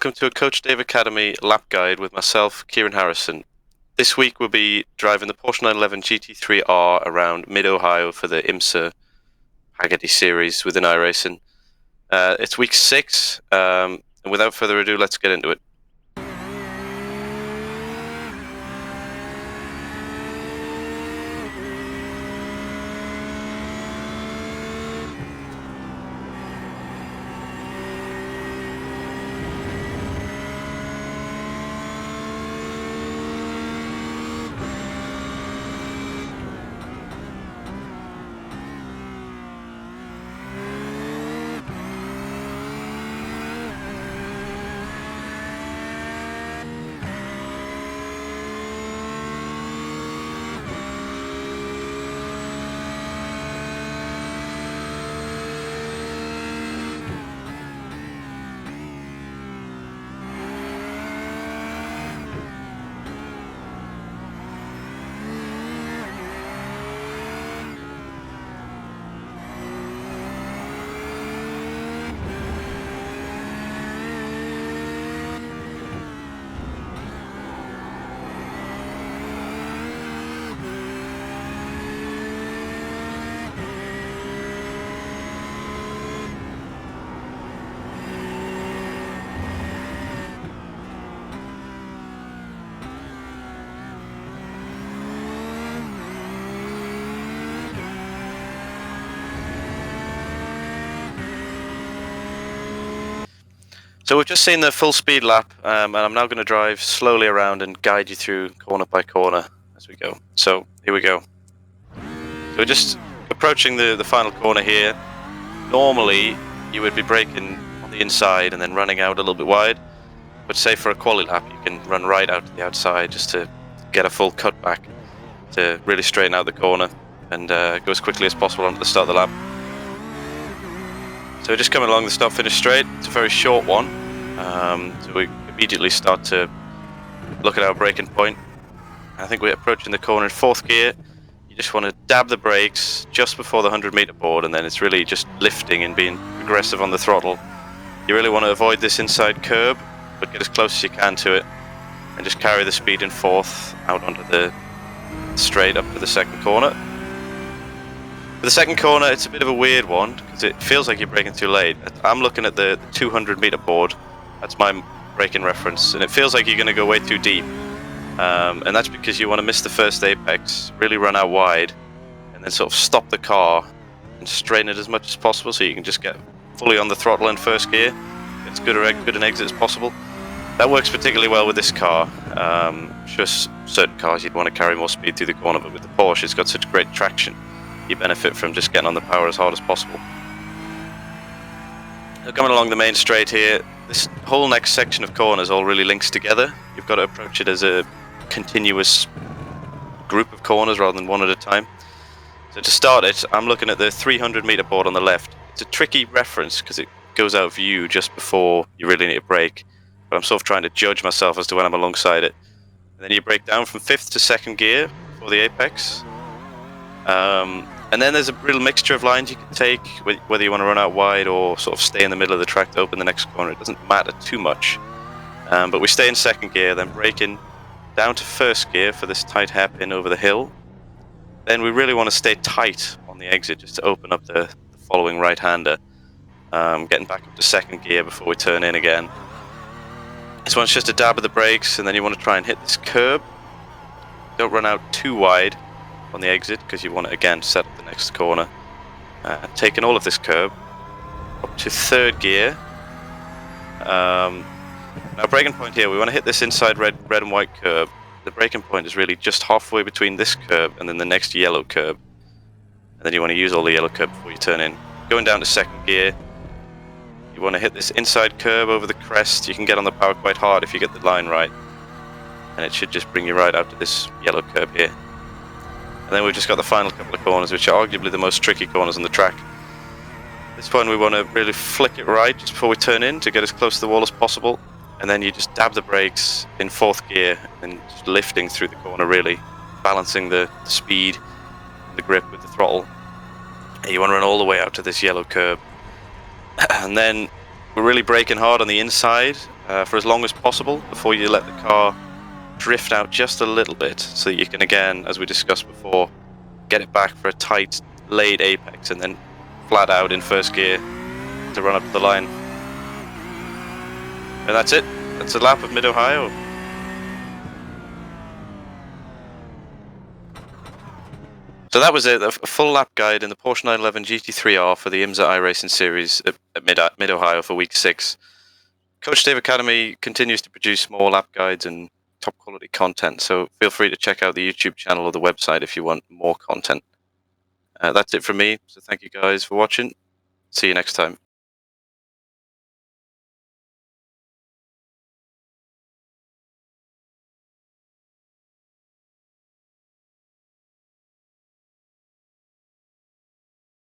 welcome to a Coach Dave Academy lap guide with myself, Kieran Harrison. This week we'll be driving the Porsche 911 GT3R around mid-Ohio for the IMSA Haggerty series within iRacing. It's week 6, and without further ado, let's get into it. So we've just seen the full speed lap, and I'm now going to drive slowly around and guide you through corner by corner as we go. So here we go. So we're just approaching the final corner here. Normally you would be braking on the inside and then running out a little bit wide, but say for a quali lap you can run right out to the outside just to get a full cut back to really straighten out the corner and go as quickly as possible onto the start of the lap. So we're just coming along the start finish straight. It's a very short one, so we immediately start to look at our braking point. I think we're approaching the corner in 4th gear. You just want to dab the brakes just before the 100-meter board, and then it's really just lifting and being aggressive on the throttle. You really want to avoid this inside curb, but get as close as you can to it, and just carry the speed in 4th out onto the straight up to the 2nd corner. For the 2nd corner, it's a bit of a weird one because it feels like you're braking too late. I'm looking at the 200-meter board. That's my braking reference, and it feels like you're going to go way too deep. And that's because you want to miss the first apex, really run out wide, and then sort of stop the car and straighten it as much as possible so you can just get fully on the throttle in 1st gear. Get as good an exit as possible. That works particularly well with this car. Just certain cars you'd want to carry more speed through the corner, but with the Porsche, it's got such great traction. You benefit from just getting on the power as hard as possible. So coming along the main straight here, this whole next section of corners all really links together. You've got to approach it as a continuous group of corners rather than one at a time. So to start it, I'm looking at the 300-meter board on the left. It's a tricky reference because it goes out of view just before you really need to brake, but I'm sort of trying to judge myself as to when I'm alongside it. And then you brake down from 5th to 2nd gear for the apex. And then there's a real mixture of lines you can take, whether you want to run out wide or sort of stay in the middle of the track to open the next corner. It doesn't matter too much. But we stay in 2nd gear, then braking down to 1st gear for this tight hairpin over the hill. Then we really want to stay tight on the exit just to open up the following right-hander, getting back up to 2nd gear before we turn in again. This one's just a dab of the brakes, and then you want to try and hit this curb. Don't run out too wide on the exit because you want to again set up the next corner. Taking all of this curb up to 3rd gear. Now braking point here, we want to hit this inside red and white curb. The braking point is really just halfway between this curb and then the next yellow curb, and then you want to use all the yellow curb before you turn in. Going down to 2nd gear, you want to hit this inside curb over the crest. You can get on the power quite hard if you get the line right, and it should just bring you right out to this yellow curb here. And then we've just got the final couple of corners, which are arguably the most tricky corners on the track. This one we want to really flick it right just before we turn in to get as close to the wall as possible. And then you just dab the brakes in 4th gear and just lifting through the corner, really balancing the speed, the grip with the throttle. And you want to run all the way out to this yellow curb. And then we're really braking hard on the inside for as long as possible before you let the car drift out just a little bit, so that you can, again, as we discussed before, get it back for a tight, laid apex and then flat out in first gear to run up to the line. And that's it. That's a lap of Mid-Ohio. So that was it, a full lap guide in the Porsche 911 GT3R for the IMSA iRacing series at Mid-Ohio for week 6. Coach Dave Academy continues to produce more lap guides and top quality content, so feel free to check out the YouTube channel or the website if you want more content. That's it from me, so thank you guys for watching. See you next time.